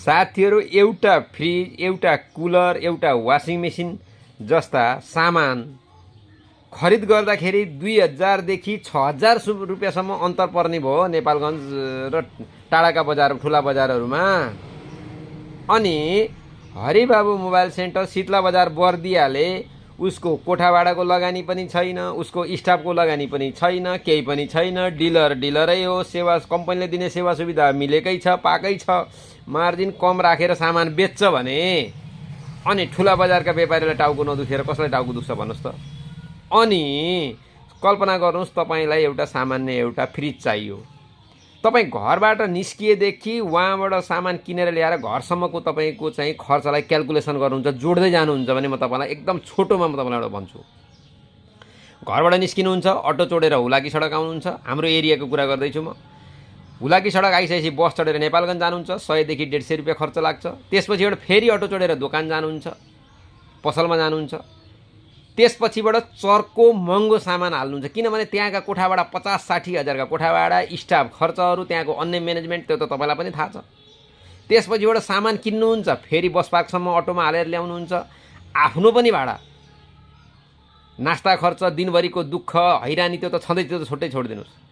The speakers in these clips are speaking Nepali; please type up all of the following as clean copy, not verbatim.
साथीहरू एउटा फ्रिज, एउटा कुलर, एउटा वासिङ मेसिन जस्ता सामान खरिद गर्दाखेरि 2000 देखि 6000 रुपियाँसम्म अन्तर पर्ने भयो नेपालगञ्ज र टाढाका बजार ठुला बजारहरूमा। अनि हरिबाबु मोबाइल सेन्टर शीतला बजार बर्दियाले उसको कोठा भाडाको लगानी पनि छैन, उसको स्टाफको लगानी पनि छैन, केही पनि छैन। डिलरै हो, सेवा कम्पनीले दिने सेवा सुविधा मिलेकै छ, पाकै छ। मार्जिन कम राखेर सामान बेच्छ भने अनि ठुला बजारका व्यापारीलाई टाउको नदुखेर कसलाई टाउको दुख्छ भन्नुहोस् त। अनि कल्पना गर्नुहोस्, तपाईँलाई एउटा सामान्य एउटा फ्रिज चाहियो, तपाईँ घरबाट निस्किएदेखि वहाँबाट सामान किनेर ल्याएर घरसम्मको तपाईँको चाहिँ खर्चलाई क्यालकुलेसन गर्नुहुन्छ, जोड्दै जानुहुन्छ भने म तपाईँलाई एकदम छोटोमा म तपाईँलाई एउटा भन्छु। घरबाट निस्किनुहुन्छ, अटो चोडेर हुलाकी सडक आउनुहुन्छ, हाम्रो एरियाको कुरा गर्दैछु म। हुलाकी सडक आइसकेपछि बस चढेर नेपालगञ्ज जानुहुन्छ, 100 देखि 150 रुपियाँ खर्च लाग्छ। त्यसपछिबाट फेरि अटो चढेर दोकान जानुहुन्छ, पसलमा जानुहुन्छ। त्यसपछिबाट चर्को महँगो सामान हाल्नुहुन्छ, किनभने त्यहाँका कोठाबाट 50-60 हजारका कोठाबाट स्टाफ खर्चहरू, त्यहाँको अन्य म्यानेजमेन्ट, त्यो त तपाईँलाई पनि थाहा छ। त्यसपछिबाट सामान किन्नुहुन्छ, फेरि बस पार्कसम्म अटोमा हालेर ल्याउनुहुन्छ, आफ्नो पनि भाडा, नास्ता खर्च, दिनभरिको दुःख हैरानी त्यो त छँदै, त्यो त छुट्टै छोडिदिनुहोस्।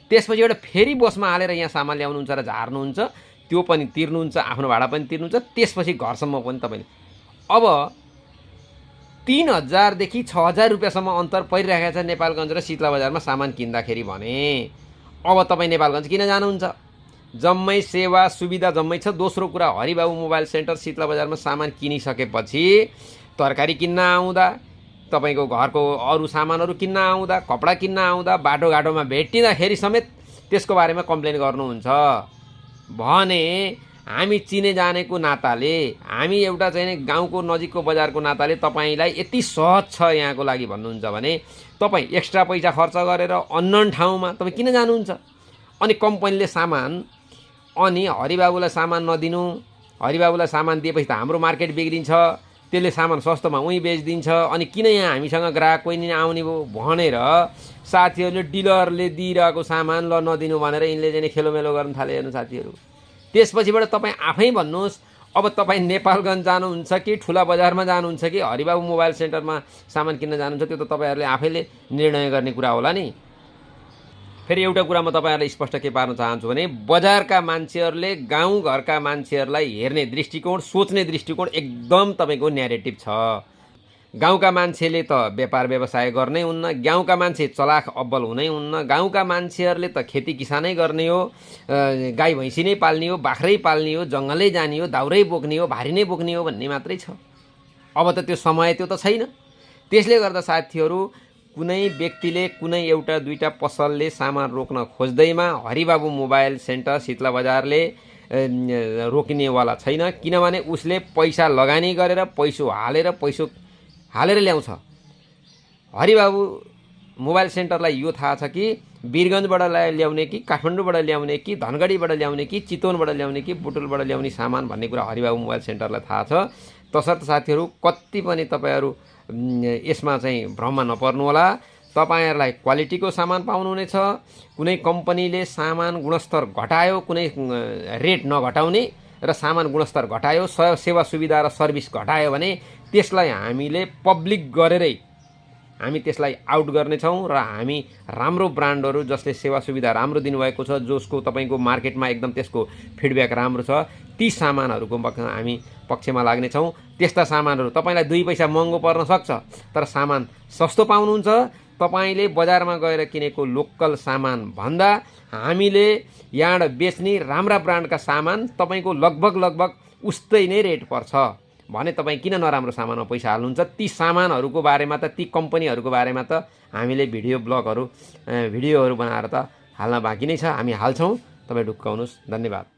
त्यसपछिबाट फेरि बसमा हालेर यहाँ सामान ल्याउनुहुन्छ र झार्नुहुन्छ, त्यो पनि तिर्नुहुन्छ, आफ्नो भाडा पनि तिर्नुहुन्छ। त्यसपछि घरसम्म पनि तपाईँले अब 3000 देखि 6000 रुपियाँसम्म अन्तर परिरहेको छ नेपालगञ्ज र शीतला बजारमा सामान किन्दाखेरि भने अब तपाईँ नेपालगञ्ज किन जानुहुन्छ? जम्मै सेवा सुविधा जम्मै छ। दोस्रो कुरा, हरिबाबु मोबाइल सेन्टर शीतला बजारमा सामान किनिसकेपछि तरकारी किन्न आउँदा, तपाईँको घरको अरू सामानहरू किन्न आउँदा, कपडा किन्न आउँदा, बाटोघाटोमा भेटिँदाखेरि समेत त्यसको बारेमा कम्प्लेन गर्नुहुन्छ भने हामी चिने जानेको नाताले, हामी एउटा चाहिँ गाउँको नजिकको बजारको नाताले तपाईँलाई यति सहज छ यहाँको लागि भन्नुहुन्छ भने तपाईँ एक्स्ट्रा पैसा खर्च गरेर अन्नन ठाउँमा तपाईँ किन जानुहुन्छ? अनि कम्पनीले सामान, अनि हरिबाबुलाई सामान नदिनु, हरिबाबुलाई सामान दिएपछि त हाम्रो मार्केट बिग्रिन्छ, त्यसले सामान सस्तोमा उहीँ बेचिदिन्छ, अनि किन यहाँ हामीसँग ग्राहक कोही नि आउने भयो भनेर साथीहरूले डिलरले दिइरहेको सामान ल नदिनु भनेर यिनले चाहिँ खेलोमेलो गर्न थाले। हेर्नु साथीहरू, त्यसपछिबाट तपाईँ आफै भन्नुहोस्, अब तपाईँ नेपालगञ्ज जानुहुन्छ कि ठुला बजारमा जानुहुन्छ कि हरिबाबु मोबाइल सेन्टरमा सामान किन्न जानुहुन्छ, त्यो त तपाईँहरूले आफैले निर्णय गर्ने कुरा होला नि। फेरि एउटा कुरा म तपाईँहरूलाई स्पष्ट के पार्न चाहन्छु भने बजारका मान्छेहरूले गाउँघरका मान्छेहरूलाई हेर्ने दृष्टिकोण, सोच्ने दृष्टिकोण एकदम तपाईँको न्यारेटिभ छ। गाउँका मान्छेले त व्यापार व्यवसाय गर्नै हुन्न, गाउँका मान्छे चलाख अब्बल हुनै हुन्न, गाउँका मान्छेहरूले त खेती किसानै गर्ने हो, गाई भैँसी नै पाल्ने हो, बाख्रै पाल्ने हो, जङ्गलै जाने हो, दाउरै बोक्ने हो, भारी नै बोक्ने हो भन्ने मात्रै छ। अब त त्यो समय त्यो त छैन। त्यसले गर्दा साथीहरू, कुनै व्यक्तिले कुनै एउटा दुईटा पसलले सामान रोक्न खोज्दैमा हरिबाबु मोबाइल सेन्टर शीतला बजारले रोक्नेवाला छैन, किनभने उसले पैसा लगानी गरेर पैसो हालेर ल्याउँछ। हरिबाबु मोबाइल सेन्टरलाई यो थाहा छ कि वीरगञ्जबाट ल्याउने कि काठमाडौँबाट ल्याउने कि धनगढीबाट ल्याउने कि चितवनबाट ल्याउने कि बुटुलबाट ल्याउने सामान भन्ने कुरा हरिबाबु मोबाइल सेन्टरलाई थाहा छ। तसर्थ साथीहरू, कति पनि तपाईँहरू यसमा चाहिँ भ्रममा नपर्नु होला। तपाईँहरूलाई क्वालिटीको सामान पाउनुहुनेछ। कुनै कम्पनीले सामान गुणस्तर घटायो, कुनै रेट नघटाउने र सामान गुणस्तर घटायो, सेवा सुविधा र सर्भिस घटायो भने त्यसलाई हामीले पब्लिक गरेरै हामी त्यसलाई आउट गर्नेछौँ र हामी राम्रो ब्रान्डहरू जसले सेवा सुविधा राम्रो दिनुभएको छ, जसको तपाईँको मार्केटमा एकदम त्यसको फिडब्याक राम्रो छ, ती सामानहरूको हामी पक्षमा लाग्नेछौँ। त्यस्ता सामानहरू तपाईँलाई 2 पैसा महँगो पर्न सक्छ, तर सामान सस्तो पाउनुहुन्छ। तपाईँले बजारमा गएर किनेको लोकल सामान भन्दा हामीले यहाँ बेच्ने राम्रा ब्रान्डका सामान तपाईँको लगभग उस्तै नै रेट पर्छ भने तपाईँ किन नराम्रो सामानमा पैसा हाल्नुहुन्छ? ती सामानहरूको बारेमा त, ती कम्पनीहरूको बारेमा त हामीले भिडियोहरू बनाएर त हाल्न बाँकी नै छ। हामी हाल्छौँ, तपाईँ ढुक्काउनुहोस्। धन्यवाद।